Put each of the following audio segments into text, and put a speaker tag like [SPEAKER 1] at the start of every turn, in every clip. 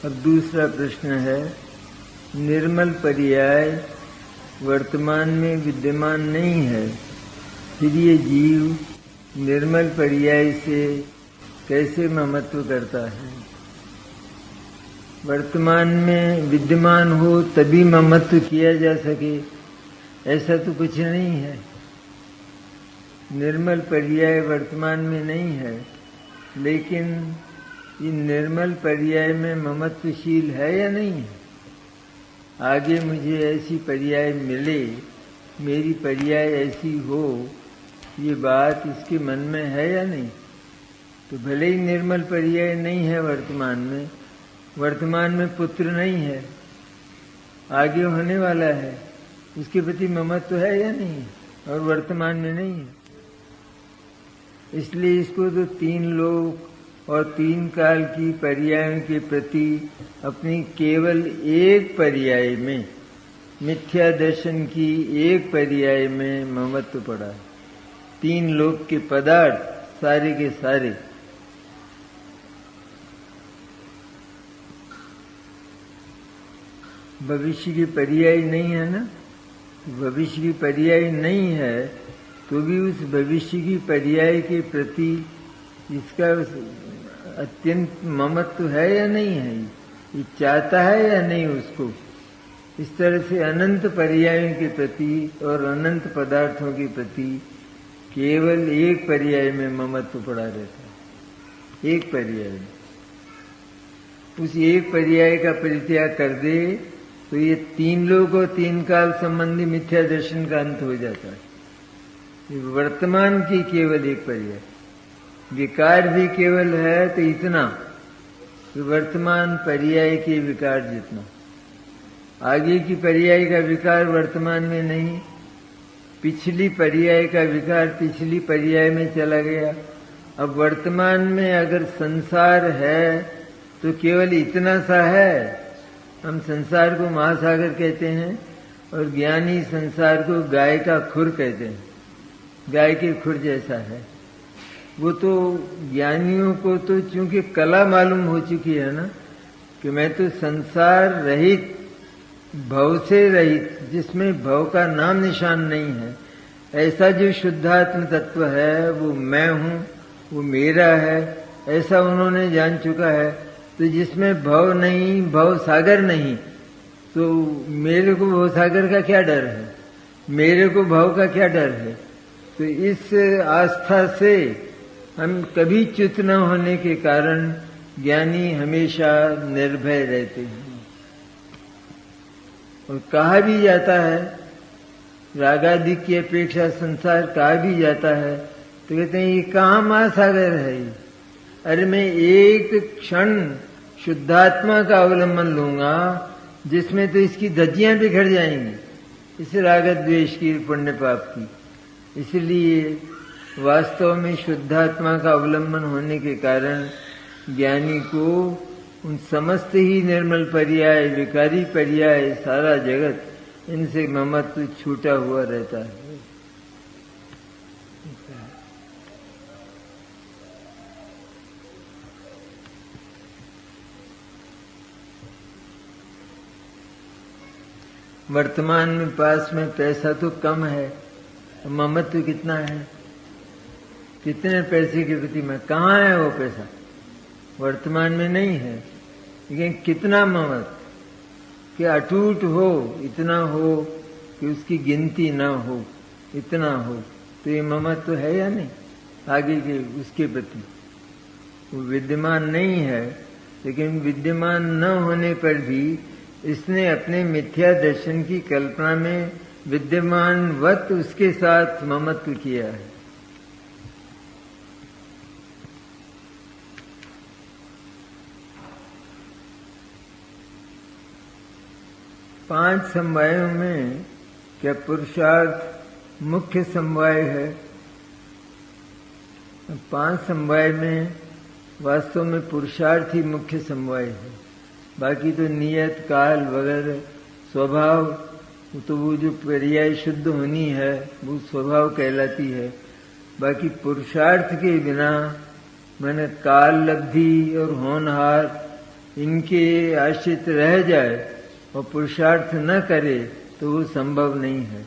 [SPEAKER 1] अब दूसरा प्रश्न है, निर्मल पर्याय वर्तमान में विद्यमान नहीं है, फिर ये जीव निर्मल पर्याय से कैसे ममत्व करता है? वर्तमान में विद्यमान हो तभी ममत्व किया जा सके, ऐसा तो कुछ नहीं है। निर्मल पर्याय वर्तमान में नहीं है, लेकिन ये निर्मल पर्याय में ममत्वशील है या नहीं है? आगे मुझे ऐसी पर्याय मिले, मेरी पर्याय ऐसी हो, ये बात इसके मन में है या नहीं? तो भले ही निर्मल पर्याय नहीं है वर्तमान में पुत्र नहीं है, आगे होने वाला है, उसके प्रति ममत्व है या नहीं? और वर्तमान में नहीं है। इसलिए इसको तो तीन लोक और तीन काल की पर्यायों के प्रति अपनी केवल एक पर्याय में, मिथ्या दर्शन की एक पर्याय में ममत्व पड़ा है। तीन लोक के पदार्थ सारे के सारे भविष्य की पर्याय नहीं है ना, भविष्य की पर्याय नहीं है तो भी उस भविष्य की पर्याय के प्रति इसका अत्यंत ममत्व है या नहीं है? ये चाहता है या नहीं उसको? इस तरह से अनंत पर्यायों के प्रति और अनंत पदार्थों के प्रति केवल एक पर्याय में ममत्व पड़ा रहता है। एक पर्याय में, उस एक पर्याय का परित्याग कर दे तो ये तीन लोक और तीन काल संबंधी मिथ्या दर्शन का अंत हो जाता है। वर्तमान की केवल एक पर्याय, विकार भी केवल है तो इतना, तो वर्तमान पर्याय के विकार जितना। आगे की पर्याय का विकार वर्तमान में नहीं, पिछली पर्याय का विकार पिछली पर्याय में चला गया। अब वर्तमान में अगर संसार है तो केवल इतना सा है। हम संसार को महासागर कहते हैं और ज्ञानी संसार को गाय का खुर कहते हैं, गाय के खुर जैसा है। वो तो ज्ञानियों को तो चूंकि कला मालूम हो चुकी है ना कि मैं तो संसार रहित, भव से रहित, जिसमें भव का नाम निशान नहीं है, ऐसा जो शुद्धात्म तत्व है वो मैं हूँ, वो मेरा है, ऐसा उन्होंने जान चुका है। तो जिसमें भव नहीं, भव सागर नहीं, तो मेरे को भव सागर का क्या डर है, मेरे को भव का क्या डर है? तो इस आस्था से हम कभी च्युत न होने के कारण ज्ञानी हमेशा निर्भय रहते हैं। और कहा भी जाता है, रागादि की अपेक्षा संसार कहा भी जाता है, तो कहते हैं ये कहाँ महासागर है ये? अरे मैं एक क्षण शुद्धात्मा का अवलंबन लूंगा जिसमें तो इसकी धज्जियां बिखर जाएंगी, इस राग द्वेष की, पुण्य पाप की। इसलिए वास्तव में शुद्धात्मा का अवलंबन होने के कारण ज्ञानी को उन समस्त ही निर्मल पर्याय, विकारी पर्याय, सारा जगत, इनसे ममत्व छूटा हुआ रहता है। वर्तमान में पास में पैसा तो कम है, ममत्व कितना है? कितने पैसे के प्रति में, कहाँ है वो पैसा? वर्तमान में नहीं है, लेकिन कितना ममत्व कि अटूट हो, इतना हो कि उसकी गिनती ना हो, इतना हो, तो ये ममत्व है या नहीं आगे के उसके प्रति? वो विद्यमान नहीं है, लेकिन विद्यमान न होने पर भी इसने अपने मिथ्या दर्शन की कल्पना में विद्यमानवत उसके साथ ममत्व किया है। पांच समवायों में क्या पुरुषार्थ मुख्य समवाय है? पांच समवाय में वास्तव में पुरुषार्थ ही मुख्य समवाय है, बाकी तो नियत, काल वगैरह स्वभाव, तो वो जो पर्याय शुद्ध होनी है वो स्वभाव कहलाती है। बाकी पुरुषार्थ के बिना मैंने काल लब्धि और होनहार इनके आश्रित रह जाए और पुरुषार्थ न करे तो वो संभव नहीं है।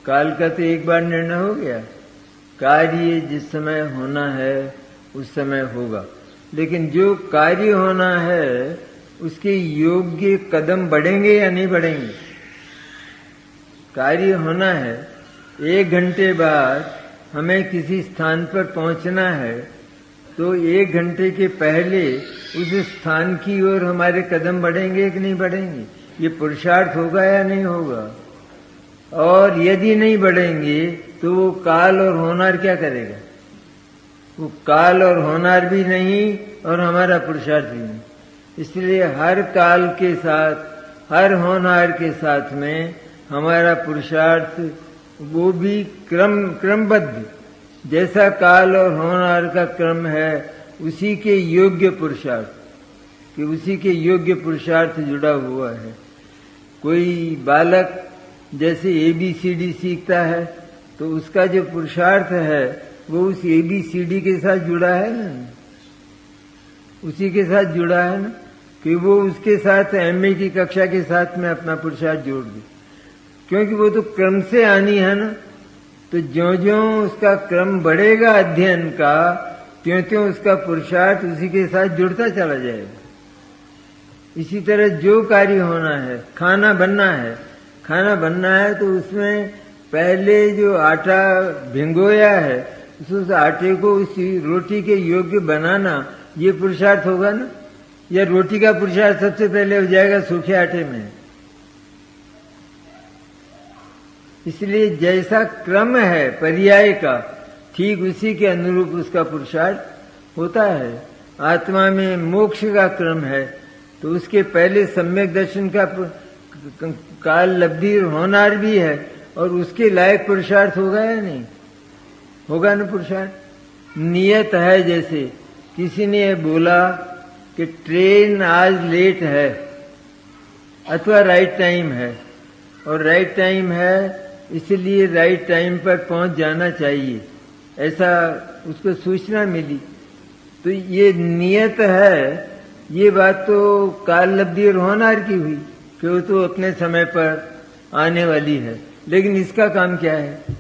[SPEAKER 1] काल का तो एक बार निर्णय हो गया, कार्य जिस समय होना है उस समय होगा, लेकिन जो कार्य होना है उसके योग्य कदम बढ़ेंगे या नहीं बढ़ेंगे। कार्य होना है, 1 घंटे बाद हमें किसी स्थान पर पहुंचना है, तो 1 घंटे के पहले उस स्थान की ओर हमारे कदम बढ़ेंगे कि नहीं बढ़ेंगे, ये पुरुषार्थ होगा या नहीं होगा। और यदि नहीं बढ़ेंगे तो वो काल और होनार क्या करेगा, वो काल और होनार भी नहीं और हमारा पुरुषार्थ भी नहीं। इसलिए हर काल के साथ, हर होनार के साथ में हमारा पुरुषार्थ वो भी क्रमबद्ध, जैसा काल और होनार का क्रम है उसी के योग्य पुरुषार्थ, कि उसी के योग्य पुरुषार्थ जुड़ा हुआ है। कोई बालक जैसे ABCD सीखता है तो उसका जो पुरुषार्थ है वो उस ABCD के साथ जुड़ा है ना, उसी के साथ जुड़ा है ना, कि वो उसके साथ MA की कक्षा के साथ में अपना पुरुषार्थ जोड़ दे, क्योंकि वो तो क्रम से आनी है ना। तो ज्यों ज्यों उसका क्रम बढ़ेगा अध्ययन का, त्यों त्यों उसका पुरुषार्थ उसी के साथ जुड़ता चला जाएगा। इसी तरह जो कार्य होना है, खाना बनना है, खाना बनना है तो उसमें पहले जो आटा भिंगोया है उस आटे को उसी रोटी के योग्य बनाना, ये पुरुषार्थ होगा ना, या रोटी का पुरुषार्थ सबसे पहले हो जाएगा सूखे आटे में। इसलिए जैसा क्रम है पर्याय का, ठीक उसी के अनुरूप उसका पुरुषार्थ होता है। आत्मा में मोक्ष का क्रम है तो उसके पहले सम्यक दर्शन का काल लब्धि होनार भी है, और उसके लायक पुरुषार्थ होगा या नहीं होगा ना। पुरुषार्थ नियत है, जैसे किसी ने बोला कि ट्रेन आज लेट है अथवा राइट टाइम है, और राइट टाइम है इसलिए राइट टाइम पर पहुंच जाना चाहिए, ऐसा उसको सूचना मिली, तो ये नियत है। ये बात तो काल लब्धि और होनार की हुई कि वो तो अपने समय पर आने वाली है, लेकिन इसका काम क्या है।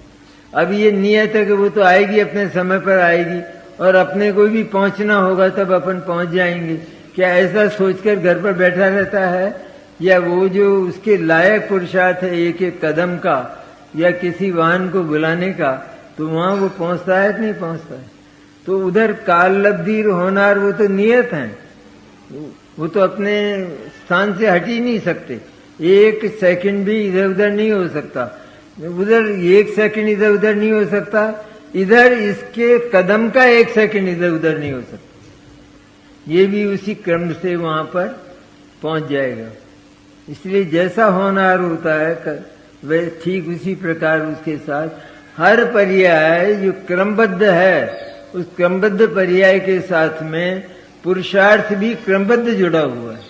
[SPEAKER 1] अब ये नियत है कि वो तो आएगी, अपने समय पर आएगी, और अपने को भी पहुंचना होगा तब अपन पहुंच जाएंगे। क्या ऐसा सोचकर घर पर बैठा रहता है, या वो जो उसके लायक पुरुषार्थ है एक एक कदम का या किसी वाहन को बुलाने का, तो वहां वो पहुंचता है कि नहीं पहुंचता है। तो उधर काल लब्धि होनार वो तो नियत है, वो तो अपने स्थान से हट ही नहीं सकते, 1 सेकंड भी इधर उधर नहीं हो सकता। उधर 1 सेकंड इधर उधर नहीं हो सकता, इधर इसके कदम का 1 सेकंड इधर उधर नहीं हो सकता। ये भी उसी क्रम से वहां पर पहुंच जाएगा। इसलिए जैसा होनार होता है वह ठीक उसी प्रकार उसके साथ हर पर्याय जो क्रमबद्ध है, उस क्रमबद्ध पर्याय के साथ में पुरुषार्थ भी क्रमबद्ध जुड़ा हुआ है।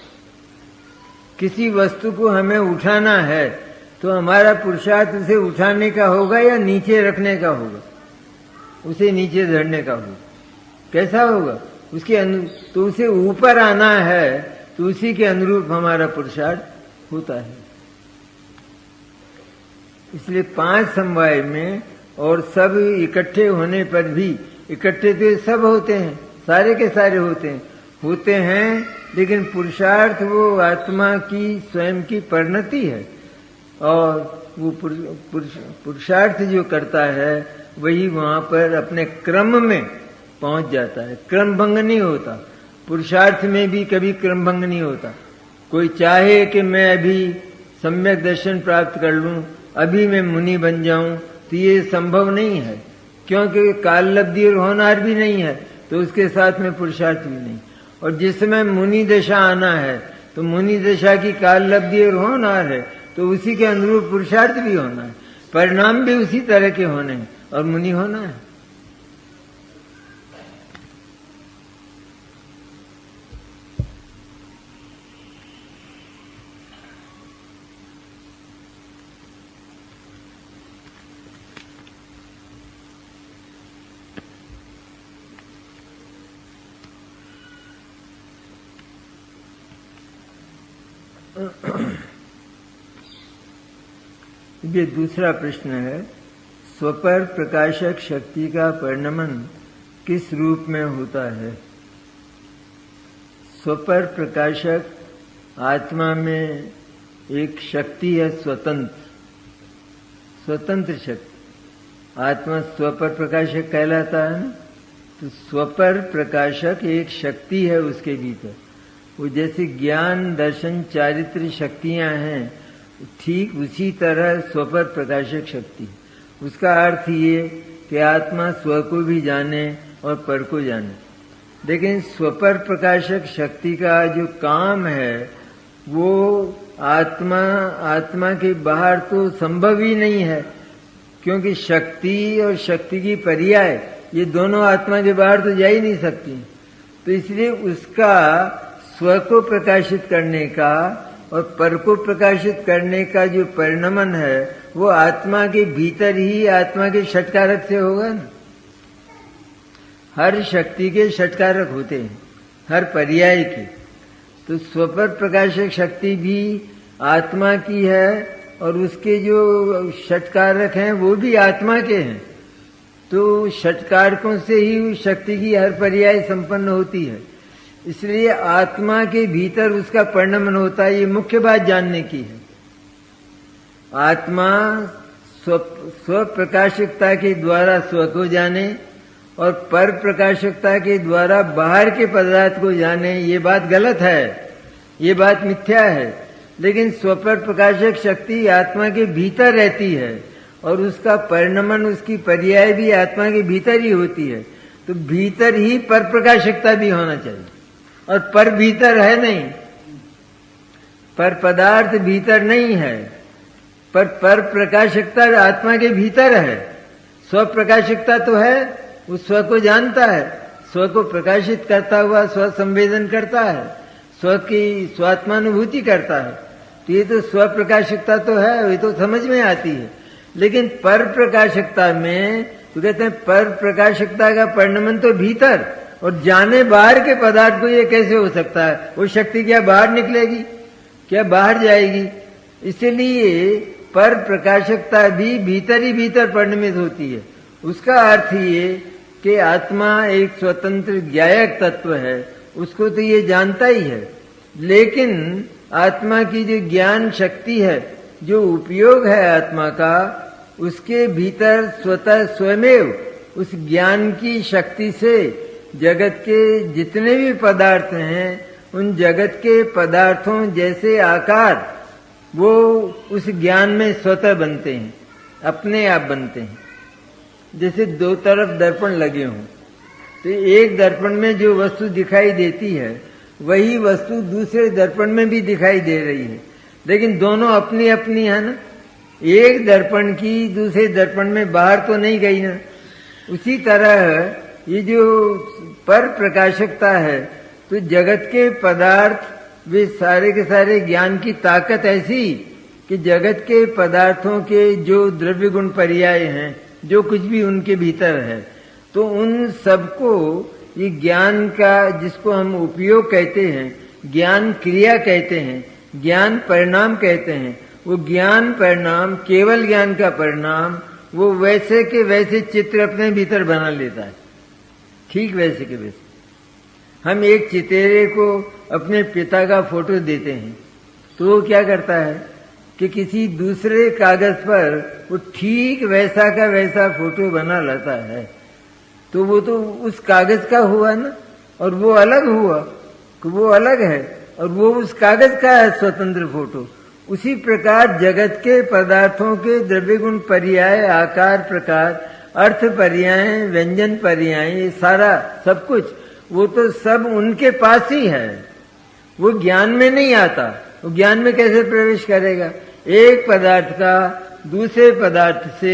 [SPEAKER 1] किसी वस्तु को हमें उठाना है तो हमारा पुरुषार्थ उसे उठाने का होगा या नीचे रखने का होगा, उसे नीचे धरने का होगा। कैसा होगा उसके तो उसे ऊपर आना है तो उसी के अनुरूप हमारा पुरुषार्थ होता है। इसलिए 5 समवाय में और सब इकट्ठे होने पर भी, इकट्ठे तो सब होते हैं, सारे के सारे होते हैं, लेकिन पुरुषार्थ वो आत्मा की स्वयं की परिणति है, और वो पुरुषार्थ जो करता है वही वहां पर अपने क्रम में पहुंच जाता है। क्रम भंग नहीं होता, पुरुषार्थ में भी कभी क्रम भंग नहीं होता। कोई चाहे कि मैं अभी सम्यक दर्शन प्राप्त कर लूं, अभी मैं मुनि बन जाऊं, तो ये संभव नहीं है, क्योंकि काल लब्धि और होनार भी नहीं है, तो उसके साथ में पुरुषार्थ भी नहीं। और जिस समय मुनि दशा आना है तो मुनि दशा की काल लब्धि और होनार है, तो उसी के अनुरूप पुरुषार्थ भी होना है, परिणाम भी उसी तरह के होने हैं और मुनि होना है। ये दूसरा प्रश्न है, स्वपर प्रकाशक शक्ति का परिणमन किस रूप में होता है? स्वपर प्रकाशक आत्मा में एक शक्ति है, स्वतंत्र शक्ति। आत्मा स्वपर प्रकाशक कहलाता है ना, तो स्वपर प्रकाशक एक शक्ति है उसके भीतर। वो जैसे ज्ञान दर्शन चारित्र शक्तियां हैं, ठीक उसी तरह स्वपर प्रकाशक शक्ति। उसका अर्थ ये कि आत्मा स्व को भी जाने और पर को जाने। लेकिन स्वपर प्रकाशक शक्ति का जो काम है वो आत्मा के बाहर तो संभव ही नहीं है, क्योंकि शक्ति और शक्ति की पर्याय ये दोनों आत्मा के बाहर तो जा ही नहीं सकती। तो इसलिए उसका स्व को प्रकाशित करने का और पर को प्रकाशित करने का जो परिणमन है वो आत्मा के भीतर ही आत्मा के षटकारक से होगा ना। हर शक्ति के षटकारक होते हैं, हर पर्याय के। तो स्वपर प्रकाशक शक्ति भी आत्मा की है और उसके जो षटकारक हैं वो भी आत्मा के हैं। तो षटकारकों से ही उस शक्ति की हर पर्याय संपन्न होती है। इसलिए आत्मा के भीतर उसका परिणमन होता है, ये मुख्य बात जानने की है। आत्मा स्व प्रकाशकता के द्वारा स्व को जाने और पर प्रकाशकता के द्वारा बाहर के पदार्थ को जाने, ये बात गलत है, ये बात मिथ्या है। लेकिन स्वपर प्रकाशक शक्ति आत्मा के भीतर रहती है और उसका परिणमन, उसकी पर्याय भी आत्मा के भीतर ही होती है। तो भीतर ही पर प्रकाशकता भी होना चाहिए, और पर भीतर है नहीं, पर पदार्थ भीतर नहीं है, पर प्रकाशकता आत्मा के भीतर है। स्व प्रकाशकता तो है, वो स्व को जानता है, स्व को प्रकाशित करता हुआ स्व संवेदन करता है, स्व की स्वात्मानुभूति करता है। तो ये तो स्व प्रकाशकता तो है, ये तो समझ में आती है। लेकिन पर प्रकाशकता में तो कहते हैं पर प्रकाशकता का परिणमन तो भीतर, और जाने बाहर के पदार्थ को ये कैसे हो सकता है? वो शक्ति क्या बाहर निकलेगी, क्या बाहर जाएगी? इसलिए पर प्रकाशकता भी भीतर ही भीतर परिणमित होती है। उसका अर्थ ये कि आत्मा एक स्वतंत्र ज्ञायक तत्व है, उसको तो ये जानता ही है। लेकिन आत्मा की जो ज्ञान शक्ति है, जो उपयोग है आत्मा का, उसके भीतर स्वतः स्वयमेव उस ज्ञान की शक्ति से जगत के जितने भी पदार्थ हैं, उन जगत के पदार्थों जैसे आकार वो उस ज्ञान में स्वतः बनते हैं, अपने आप बनते हैं। जैसे दो तरफ दर्पण लगे हों, तो एक दर्पण में जो वस्तु दिखाई देती है वही वस्तु दूसरे दर्पण में भी दिखाई दे रही है, लेकिन दोनों अपनी अपनी है ना। एक दर्पण की दूसरे दर्पण में बाहर तो नहीं गई ना। उसी तरह ये जो पर प्रकाशकता है, तो जगत के पदार्थ वे सारे के सारे ज्ञान की ताकत ऐसी कि जगत के पदार्थों के जो द्रव्य गुण पर्याय हैं, जो कुछ भी उनके भीतर है, तो उन सबको ये ज्ञान का, जिसको हम उपयोग कहते हैं, ज्ञान क्रिया कहते हैं, ज्ञान परिणाम कहते हैं, वो ज्ञान परिणाम, केवल ज्ञान का परिणाम, वो वैसे के वैसे चित्र अपने भीतर बना लेता है, ठीक वैसे के वैसे। हम एक चितेरे को अपने पिता का फोटो देते हैं, तो वो क्या करता है कि किसी दूसरे कागज पर वो ठीक वैसा का वैसा फोटो बना लेता है। तो वो तो उस कागज का हुआ ना, और वो अलग हुआ, कि वो अलग है और वो उस कागज का है स्वतंत्र फोटो। उसी प्रकार जगत के पदार्थों के द्रव्य गुण पर्याय, आकार प्रकार, अर्थ पर्याय, व्यंजन पर्याय, ये सारा सब कुछ वो तो सब उनके पास ही है, वो ज्ञान में नहीं आता। वो ज्ञान में कैसे प्रवेश करेगा? एक पदार्थ का दूसरे पदार्थ से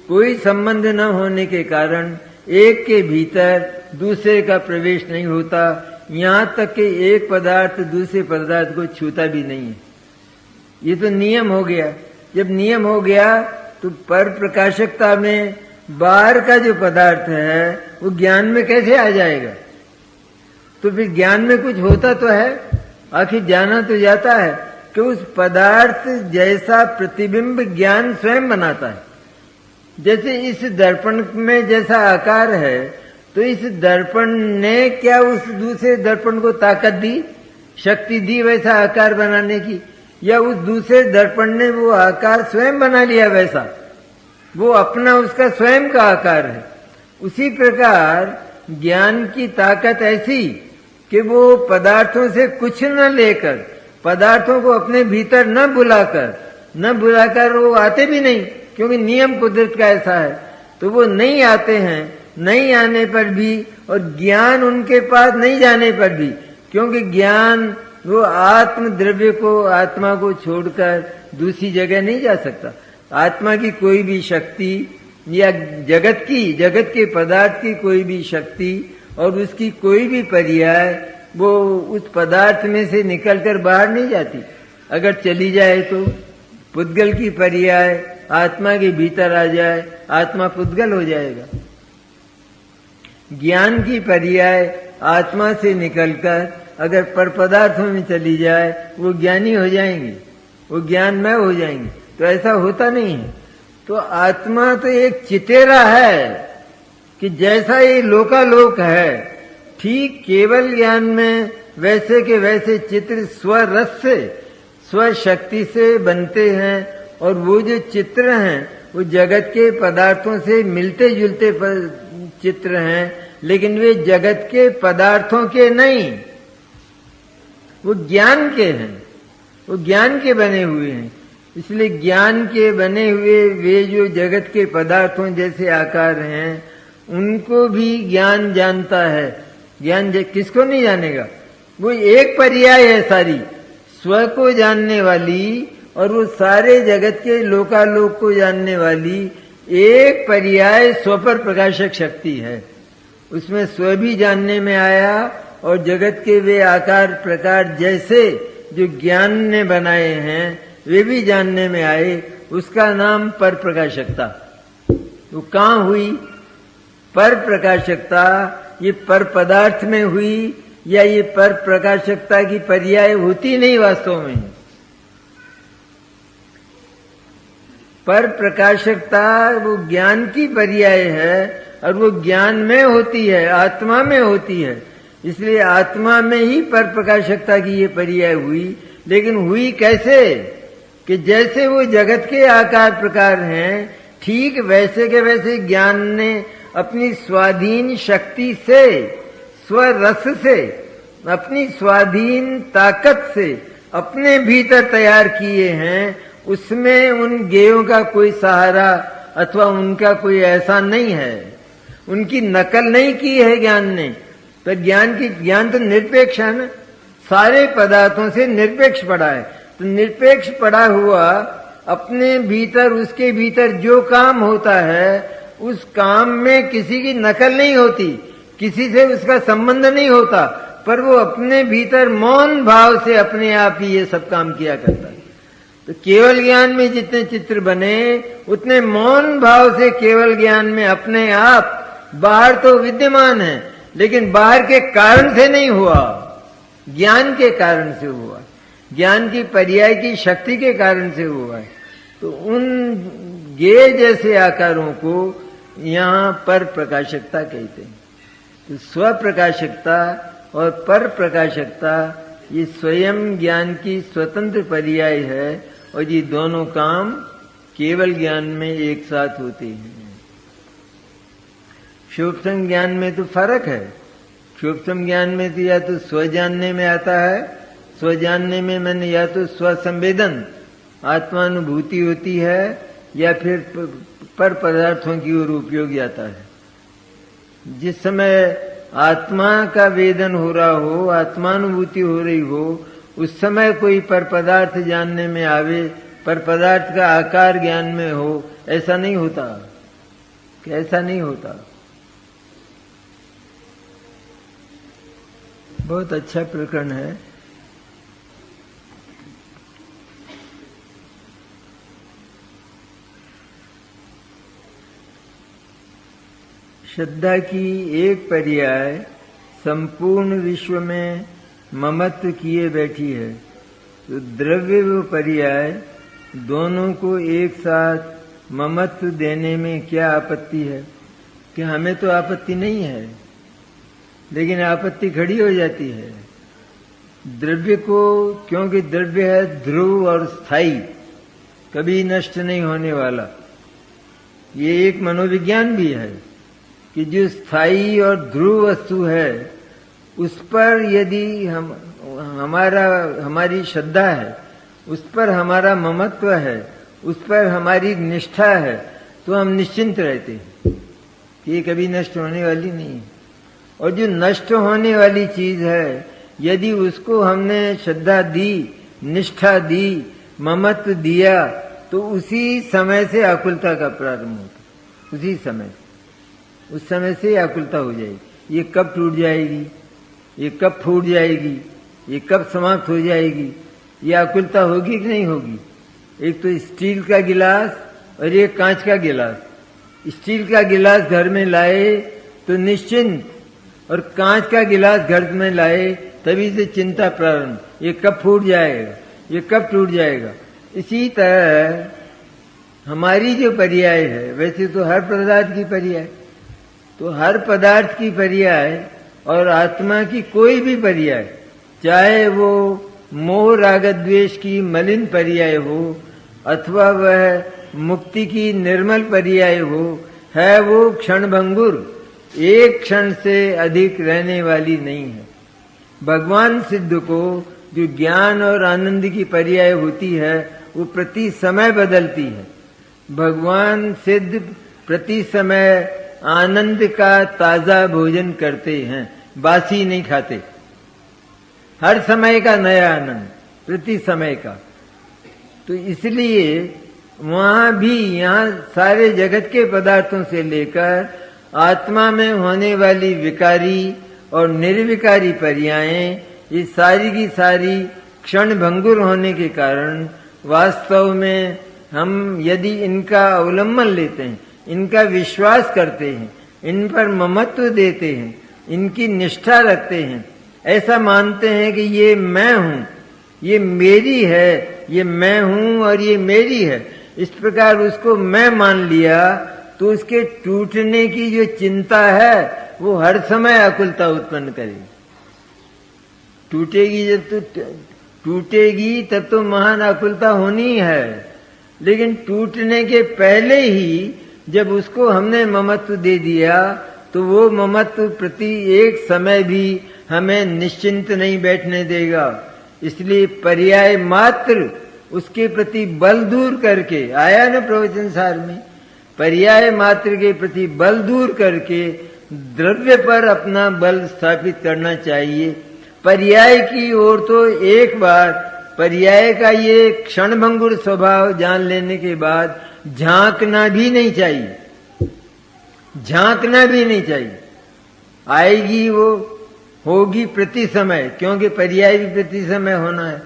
[SPEAKER 1] कोई संबंध न होने के कारण एक के भीतर दूसरे का प्रवेश नहीं होता, यहाँ तक कि एक पदार्थ दूसरे पदार्थ को छूता भी नहीं है। ये तो नियम हो गया। जब नियम हो गया तो पर प्रकाशकता में बाहर का जो पदार्थ है वो ज्ञान में कैसे आ जाएगा? तो फिर ज्ञान में कुछ होता तो है, आखिर जाना तो जाता है। कि उस पदार्थ जैसा प्रतिबिंब ज्ञान स्वयं बनाता है। जैसे इस दर्पण में जैसा आकार है, तो इस दर्पण ने क्या उस दूसरे दर्पण को ताकत दी, शक्ति दी वैसा आकार बनाने की, या उस दूसरे दर्पण ने वो आकार स्वयं बना लिया वैसा? वो अपना उसका स्वयं का आकार है। उसी प्रकार ज्ञान की ताकत ऐसी कि वो पदार्थों से कुछ न लेकर, पदार्थों को अपने भीतर न बुलाकर वो आते भी नहीं, क्योंकि नियम कुदरत का ऐसा है, तो वो नहीं आते हैं। नहीं आने पर भी, और ज्ञान उनके पास नहीं जाने पर भी, क्योंकि ज्ञान वो आत्म द्रव्य को, आत्मा को छोड़कर दूसरी जगह नहीं जा सकता। आत्मा की कोई भी शक्ति या जगत के पदार्थ की कोई भी शक्ति और उसकी कोई भी पर्याय वो उस पदार्थ में से निकलकर बाहर नहीं जाती। अगर चली जाए तो पुद्गल की पर्याय आत्मा के भीतर आ जाए, आत्मा पुद्गल हो जाएगा। ज्ञान की पर्याय आत्मा से निकलकर अगर पर पदार्थों में चली जाए, वो ज्ञानी हो जाएंगे, वो ज्ञानमय हो जाएंगे। तो ऐसा होता नहीं है। तो आत्मा तो एक चितेरा है कि जैसा ये लोकालोक है, ठीक केवल ज्ञान में वैसे के वैसे चित्र स्वरस से, स्वशक्ति से बनते हैं। और वो जो चित्र हैं वो जगत के पदार्थों से मिलते जुलते चित्र हैं, लेकिन वे जगत के पदार्थों के नहीं, वो ज्ञान के हैं, वो ज्ञान के बने हुए हैं। इसलिए ज्ञान के बने हुए वे जो जगत के पदार्थों जैसे आकार हैं, उनको भी ज्ञान जानता है। ज्ञान किसको नहीं जानेगा? वो एक पर्याय है सारी, स्व को जानने वाली और वो सारे जगत के लोकालोक को जानने वाली एक पर्याय स्व पर प्रकाशक शक्ति है। उसमें स्व भी जानने में आया और जगत के वे आकार प्रकार जैसे जो ज्ञान ने बनाए हैं वे भी जानने में आए। उसका नाम पर प्रकाशकता। वो कहाँ हुई पर प्रकाशकता? ये पर पदार्थ में हुई या ये पर प्रकाशकता की पर्याय होती नहीं वास्तव में। पर प्रकाशकता वो ज्ञान की पर्याय है और वो ज्ञान में होती है, आत्मा में होती है। इसलिए आत्मा में ही पर प्रकाशकता की ये पर्याय हुई। लेकिन हुई कैसे? कि जैसे वो जगत के आकार प्रकार हैं, ठीक वैसे के वैसे ज्ञान ने अपनी स्वाधीन शक्ति से, स्वरस से, अपनी स्वाधीन ताकत से अपने भीतर तैयार किए हैं। उसमें उन ज्ञेयों का कोई सहारा अथवा उनका कोई ऐसा नहीं है, उनकी नकल नहीं की है ज्ञान ने। तो ज्ञान तो निरपेक्ष है ना, सारे पदार्थों से निरपेक्ष पड़ा है। तो निरपेक्ष पड़ा हुआ अपने भीतर, उसके भीतर जो काम होता है उस काम में किसी की नकल नहीं होती, किसी से उसका संबंध नहीं होता, पर वो अपने भीतर मौन भाव से अपने आप ही ये सब काम किया करता है। तो केवल ज्ञान में जितने चित्र बने उतने मौन भाव से केवल ज्ञान में अपने आप, बाहर तो विद्यमान है लेकिन बाहर के कारण से नहीं हुआ, ज्ञान के कारण से हुआ, ज्ञान की पर्याय की शक्ति के कारण से हुआ है। तो उन गे जैसे आकारों को यहाँ पर प्रकाशकता कहते हैं। तो स्व प्रकाशकता और पर प्रकाशकता ये स्वयं ज्ञान की स्वतंत्र पर्याय है और ये दोनों काम केवल ज्ञान में एक साथ होते हैं। क्षोभसम ज्ञान में तो फर्क है। क्षोभसम ज्ञान में तो या तो स्व जानने में आता है, स्व जानने में मैंने या तो स्व संवेदन आत्मानुभूति होती है या फिर पर पदार्थों की ओर उपयोग जाता है। जिस समय आत्मा का वेदन हो रहा हो, आत्मानुभूति हो रही हो, उस समय कोई पर पदार्थ जानने में आवे, पर पदार्थ का आकार ज्ञान में हो, ऐसा नहीं होता। ऐसा नहीं होता। बहुत अच्छा प्रकरण है। श्रद्धा की एक पर्याय संपूर्ण विश्व में ममत्व किए बैठी है तो द्रव्य व पर्याय दोनों को एक साथ ममत्व देने में क्या आपत्ति है? कि हमें तो आपत्ति नहीं है, लेकिन आपत्ति खड़ी हो जाती है द्रव्य को, क्योंकि द्रव्य है ध्रुव और स्थायी, कभी नष्ट नहीं होने वाला। ये एक मनोविज्ञान भी है कि जो स्थायी और ध्रुव वस्तु है उस पर यदि हमारी श्रद्धा है, उस पर हमारा ममत्व है, उस पर हमारी निष्ठा है, तो हम निश्चिंत रहते हैं कि ये कभी नष्ट होने वाली नहीं है। और जो नष्ट होने वाली चीज है, यदि उसको हमने श्रद्धा दी, निष्ठा दी, ममत्व दिया, तो उसी समय से आकुलता का प्रारंभ होता, उसी समय, उस समय से आकुलता हो जाएगी। ये कब टूट जाएगी, ये कब फूट जाएगी, ये कब समाप्त हो जाएगी, ये आकुलता होगी कि नहीं होगी? एक तो स्टील का गिलास और एक कांच का गिलास। स्टील का गिलास घर में लाए तो निश्चिंत, और कांच का गिलास घर में लाए तभी से चिंता प्रारंभ, ये कब फूट जाएगा, ये कब टूट जाएगा। इसी तरह हमारी जो पर्याय है, वैसे तो हर पदार्थ की पर्याय, तो हर पदार्थ की पर्याय और आत्मा की कोई भी पर्याय, चाहे वो मोह राग द्वेष की मलिन पर्याय हो अथवा वह मुक्ति की निर्मल पर्याय हो, है वो क्षणभंगुर, एक क्षण से अधिक रहने वाली नहीं है। भगवान सिद्ध को जो ज्ञान और आनंद की पर्याय होती है वो प्रति समय बदलती है। भगवान सिद्ध प्रति समय आनंद का ताजा भोजन करते हैं, बासी नहीं खाते। हर समय का नया आनंद, प्रति समय का। तो इसलिए वहां भी, यहाँ सारे जगत के पदार्थों से लेकर आत्मा में होने वाली विकारी और निर्विकारी पर्यायें, ये सारी की सारी क्षण भंगुर होने के कारण वास्तव में हम यदि इनका अवलंबन लेते हैं, इनका विश्वास करते हैं, इन पर ममत्व देते हैं, इनकी निष्ठा रखते हैं, ऐसा मानते हैं कि ये मैं हूं, ये मेरी है, ये मैं हूं और ये मेरी है, इस प्रकार उसको मैं मान लिया, तो उसके टूटने की जो चिंता है वो हर समय आकुलता उत्पन्न करेगी। टूटेगी जब तो टूटेगी तब तो महान आकुलता होनी है, लेकिन टूटने के पहले ही जब उसको हमने ममत्व दे दिया, तो वो ममत्व प्रति एक समय भी हमें निश्चिंत नहीं बैठने देगा। इसलिए पर्याय मात्र उसके प्रति बल दूर करके, आया ना प्रवचन सार में, पर्याय मात्र के प्रति बल दूर करके द्रव्य पर अपना बल स्थापित करना चाहिए। पर्याय की ओर तो एक बार पर्याय का ये क्षणभंगुर स्वभाव जान लेने के बाद झांकना भी नहीं चाहिए, झांकना भी नहीं चाहिए। आएगी वो, होगी प्रति समय, क्योंकि पर्याय भी प्रति समय होना है,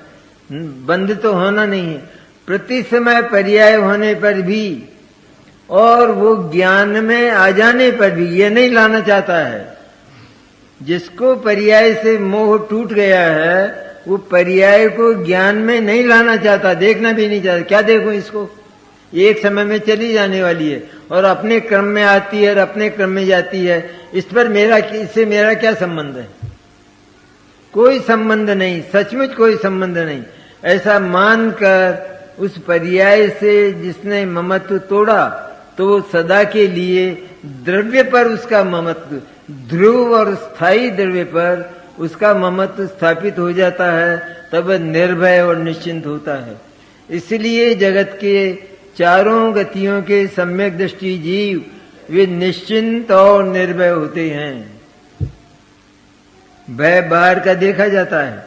[SPEAKER 1] बंद तो होना नहीं है। प्रति समय पर्याय होने पर भी और वो ज्ञान में आ जाने पर भी ये नहीं लाना चाहता है। जिसको पर्याय से मोह टूट गया है वो पर्याय को ज्ञान में नहीं लाना चाहता, देखना भी नहीं चाहता। क्या देखो इसको, एक समय में चली जाने वाली है और अपने क्रम में आती है और अपने क्रम में जाती है, इस पर मेरा, इससे मेरा क्या संबंध है? कोई संबंध नहीं, सचमुच कोई संबंध नहीं। ऐसा मानकर उस पर्याय से जिसने ममत्व तोड़ा, तो वो सदा के लिए द्रव्य पर उसका ममत्व, ध्रुव और स्थायी द्रव्य पर उसका ममत्व स्थापित हो जाता है, तब निर्भय और निश्चिंत होता है। इसलिए जगत के चारों गतियों के सम्यक दृष्टि जीव वे निश्चिंत और निर्भय होते हैं। भय बाहर का देखा जाता है,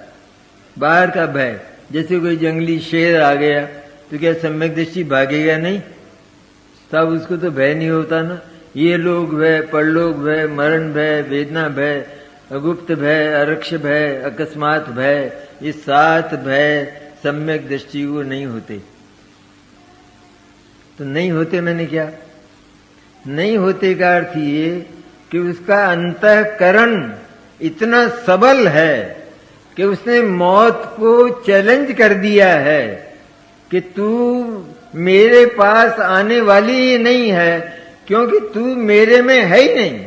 [SPEAKER 1] बाहर का भय, जैसे कोई जंगली शेर आ गया तो क्या सम्यक दृष्टि भागेगा? नहीं, तब उसको तो भय नहीं होता ना। ये लोग भय, परलोक भय, मरण भय, वेदना भय, अगुप्त भय, अरक्ष भय, अकस्मात भय, ये 7 भय सम्यक दृष्टि को नहीं होते। तो नहीं होते मैंने क्या, नहीं होते का अर्थ ये कि उसका अंतःकरण इतना सबल है कि उसने मौत को चैलेंज कर दिया है कि तू मेरे पास आने वाली ही नहीं है, क्योंकि तू मेरे में है ही नहीं,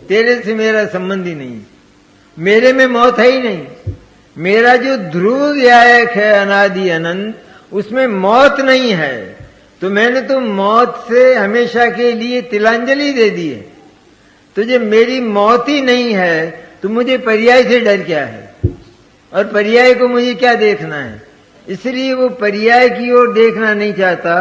[SPEAKER 1] तेरे से मेरा संबंध ही नहीं, मेरे में मौत है ही नहीं। मेरा जो ध्रुव व्यायक है अनादि अनंत, उसमें मौत नहीं है। तो मैंने तो मौत से हमेशा के लिए तिलांजलि दे दी है। तो जब मेरी मौत ही नहीं है तो मुझे पर्याय से डर क्या है, और पर्याय को मुझे क्या देखना है। इसलिए वो पर्याय की ओर देखना नहीं चाहता,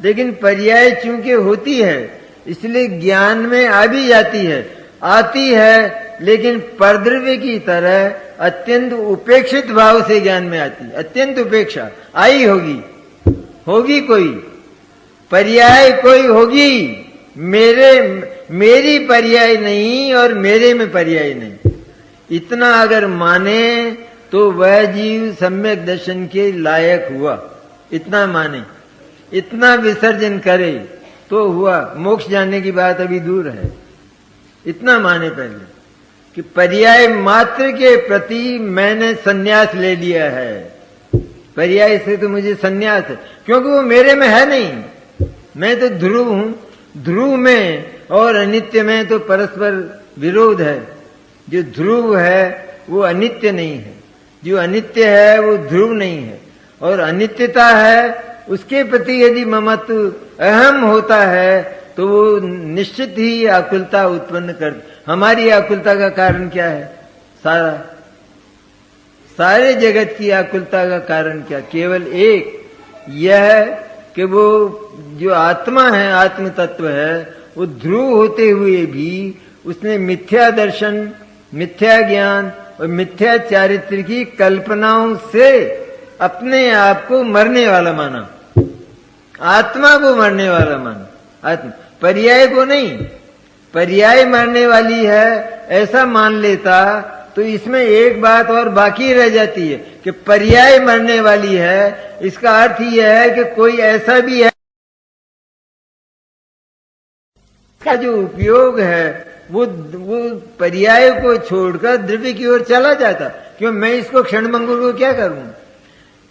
[SPEAKER 1] लेकिन पर्याय चूंकि होती है इसलिए ज्ञान में आ भी जाती है, आती है, लेकिन परद्रव्य की तरह अत्यंत उपेक्षित भाव से ज्ञान में आती, अत्यंत उपेक्षा आई होगी कोई पर्याय, कोई होगी, मेरी पर्याय नहीं और मेरे में पर्याय नहीं। इतना अगर माने तो वह जीव सम्यक दर्शन के लायक हुआ। इतना माने, इतना विसर्जन करे तो हुआ। मोक्ष जाने की बात अभी दूर है। इतना माने पहले कि पर्याय मात्र के प्रति मैंने संन्यास ले लिया है। पर्याय से तो मुझे संन्यास है, क्योंकि वो मेरे में है नहीं। मैं तो ध्रुव हूं, ध्रुव में और अनित्य में तो परस्पर विरोध है। जो ध्रुव है वो अनित्य नहीं है, जो अनित्य है वो ध्रुव नहीं है। और अनित्यता है, उसके प्रति यदि ममत्व अहम होता है तो वो निश्चित ही आकुलता उत्पन्न कर। हमारी आकुलता का कारण क्या है? सारे जगत की आकुलता का कारण क्या? केवल एक, यह कि वो जो आत्मा है, आत्म तत्व है, वो ध्रुव होते हुए भी उसने मिथ्या दर्शन, मिथ्या ज्ञान और मिथ्या चारित्र की कल्पनाओं से अपने आप को मरने वाला माना, आत्मा को मरने वाला माना, आत्मा, पर्याय को नहीं। पर्याय मरने वाली है ऐसा मान लेता तो इसमें एक बात और बाकी रह जाती है कि पर्याय मरने वाली है। इसका अर्थ यह है कि कोई ऐसा भी है का जो उपयोग है वो पर्याय को छोड़कर द्रव्य की ओर चला जाता। क्यों? मैं इसको क्षणभंगुर को क्या करूं?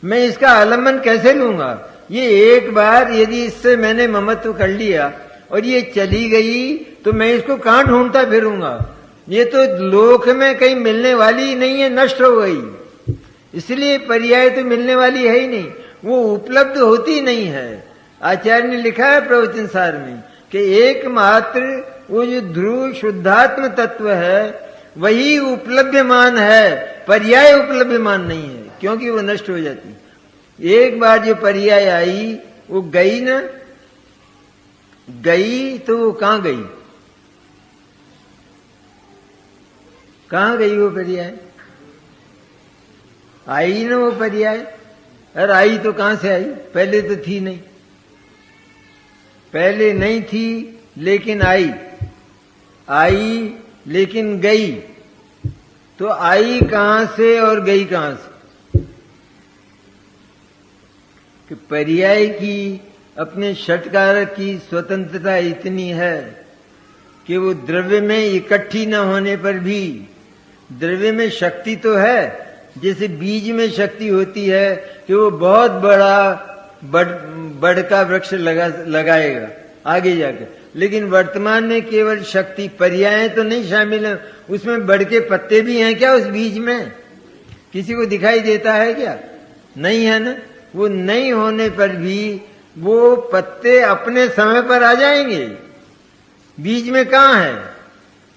[SPEAKER 1] मैं इसका आलम्बन कैसे लूंगा? ये एक बार यदि इससे मैंने ममत्व कर लिया और ये चली गई तो मैं इसको कहां ढूंढता फिरूंगा? ये तो लोक में कहीं मिलने वाली ही नहीं है, नष्ट हो गई। इसलिए पर्याय तो मिलने वाली है ही नहीं, वो उपलब्ध होती नहीं है। आचार्य ने लिखा है प्रवचन सार में कि एकमात्र वो जो ध्रुव शुद्धात्म तत्व है वही उपलब्धमान है, पर्याय उपलब्धमान नहीं है, क्योंकि वो नष्ट हो जाती। एक बार जो पर्याय आई वो गई ना, गई तो वो कहां गई? कहां गई वो पर्याय? आई ना वो पर्याय। अरे आई तो कहां से आई? पहले तो थी नहीं, पहले नहीं थी लेकिन आई, आई लेकिन गई। तो आई कहां से और गई कहां से? कि पर्याय की अपने षटकारक की स्वतंत्रता इतनी है कि वो द्रव्य में इकट्ठी न होने पर भी द्रव्य में शक्ति तो है। जैसे बीज में शक्ति होती है कि वो बहुत बड़ का वृक्ष लगाएगा आगे जाकर, लेकिन वर्तमान में केवल शक्ति, पर्याय तो नहीं शामिल है उसमें। बड़ के पत्ते भी हैं क्या उस बीज में? किसी को दिखाई देता है क्या? नहीं है ना। वो नहीं होने पर भी वो पत्ते अपने समय पर आ जाएंगे। बीज में कहां है?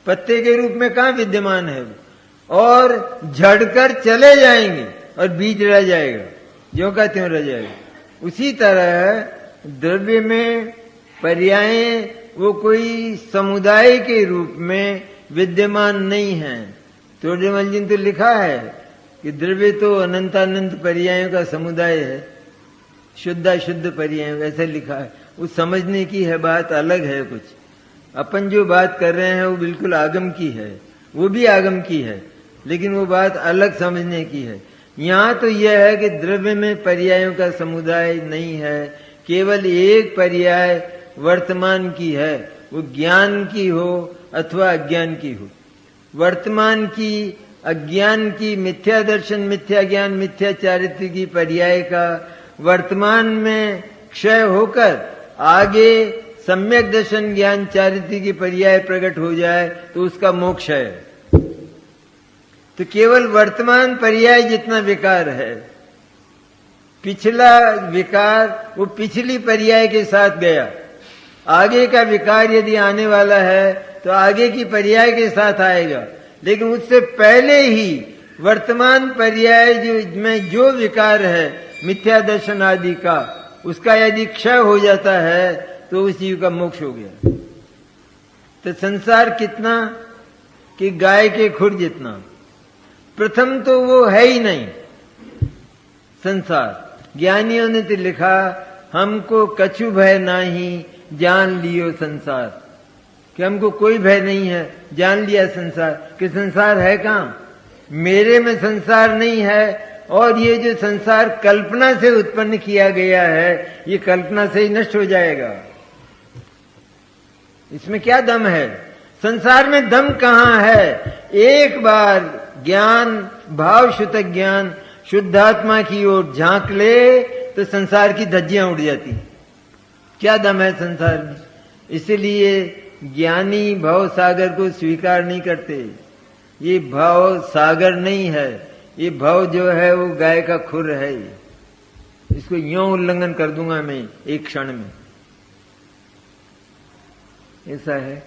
[SPEAKER 1] पत्ते के रूप में कहां विद्यमान है? और झड़कर चले जाएंगे और बीज रह जाएगा, ज्यों का त्यों रह जाएगा। उसी तरह द्रव्य में पर्याय वो कोई समुदाय के रूप में विद्यमान नहीं है। तोड़ेमल जी ने तो लिखा है कि द्रव्य तो अनंतानंत पर्यायों का समुदाय है, शुद्ध पर्याय, ऐसा लिखा है। उस समझने की है बात अलग है कुछ। अपन जो बात कर रहे हैं वो बिल्कुल आगम की है, वो भी आगम की है, लेकिन वो बात अलग समझने की है। यहां तो यह है कि द्रव्य में पर्यायों का समुदाय नहीं है, केवल एक पर्याय वर्तमान की है, वो ज्ञान की हो अथवा अज्ञान की हो। वर्तमान की अज्ञान की मिथ्या दर्शन, मिथ्या ज्ञान, मिथ्या चारित्र की पर्याय का वर्तमान में क्षय होकर आगे सम्यक दर्शन ज्ञान चारित्र की पर्याय प्रकट हो जाए तो उसका मोक्ष है। तो केवल वर्तमान पर्याय जितना विकार है, पिछला विकार वो पिछली पर्याय के साथ गया, आगे का विकार यदि आने वाला है तो आगे की पर्याय के साथ आएगा, लेकिन उससे पहले ही वर्तमान पर्याय में जो विकार है मिथ्या दर्शन आदि का, उसका यदि क्षय हो जाता है तो उस जीव का मोक्ष हो गया। तो संसार कितना कि गाय के खुर जितना। प्रथम तो वो है ही नहीं संसार। ज्ञानियों ने तो लिखा, हमको कछु भय नाही जान लियो संसार, कि हमको कोई भय नहीं है, जान लिया संसार। कि संसार है कहां? मेरे में संसार नहीं है, और ये जो संसार कल्पना से उत्पन्न किया गया है, ये कल्पना से ही नष्ट हो जाएगा। इसमें क्या दम है? संसार में दम कहां है? एक बार ज्ञान, भाव शुद्ध ज्ञान शुद्धात्मा की ओर झांक ले तो संसार की धज्जियां उड़ जाती। क्या दम है संसार में? इसलिए ज्ञानी भव सागर को स्वीकार नहीं करते। ये भव सागर नहीं है, ये भव जो है वो गाय का खुर है। इसको यूं उल्लंघन कर दूंगा मैं एक क्षण में, ऐसा है।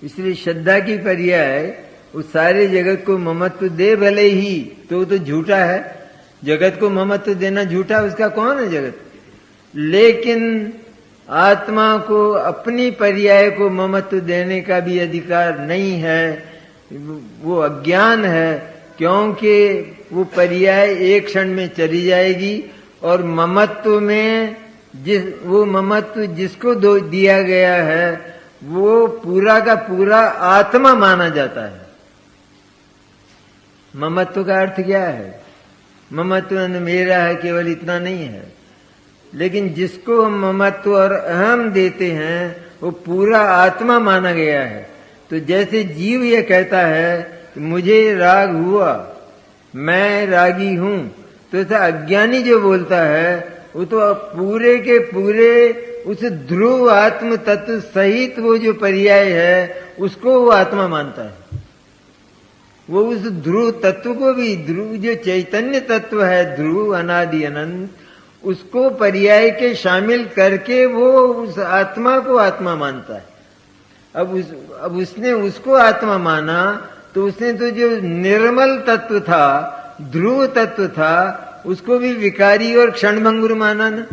[SPEAKER 1] इसलिए श्रद्धा की पर्याय उस सारे जगत को ममत्व दे भले ही, तो झूठा है। जगत को ममत्व देना झूठा, उसका कौन है जगत? लेकिन आत्मा को अपनी पर्याय को ममत्व देने का भी अधिकार नहीं है, वो अज्ञान है। क्योंकि वो पर्याय एक क्षण में चली जाएगी, और ममत्व में वो ममत्व जिसको दिया गया है वो पूरा का पूरा आत्मा माना जाता है। ममत्व का अर्थ क्या है? ममत्व मेरा है केवल इतना नहीं है, लेकिन जिसको हम ममत्व और अहम देते हैं वो पूरा आत्मा माना गया है। तो जैसे जीव ये कहता है कि मुझे राग हुआ, मैं रागी हूं, तो ऐसा अज्ञानी जो बोलता है वो तो पूरे के पूरे उस ध्रुव आत्म तत्व सहित वो जो पर्याय है उसको वो आत्मा मानता है। वो उस ध्रुव तत्व को भी, ध्रुव जो चैतन्य तत्व है, ध्रुव अनादि अनंत, उसको पर्याय के शामिल करके वो उस आत्मा को आत्मा मानता है। अब उसने उसको आत्मा माना तो उसने तो जो निर्मल तत्व था, ध्रुव तत्व था, उसको भी विकारी और क्षणभंगुर माना ना।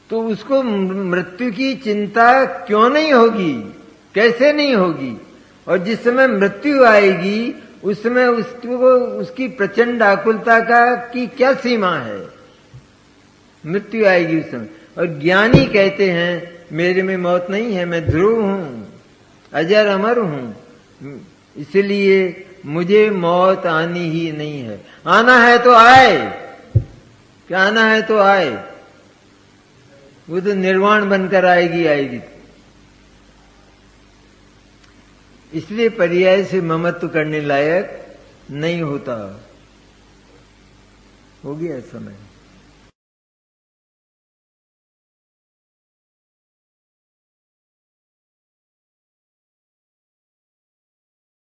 [SPEAKER 1] तो उसको मृत्यु की चिंता क्यों नहीं होगी? कैसे नहीं होगी? और जिस समय मृत्यु आएगी उस समय उसको उसकी प्रचंड आकुलता की क्या सीमा है? मृत्यु आएगी उस समय। और ज्ञानी कहते हैं मेरे में मौत नहीं है, मैं ध्रुव हूं, अजर अमर हूं, इसलिए मुझे मौत आनी ही नहीं है। आना है तो आए, क्या आना है तो आए, वो तो निर्वाण बनकर आएगी। इसलिए पर्याय से ममत्व करने लायक नहीं होता। हो गया समय।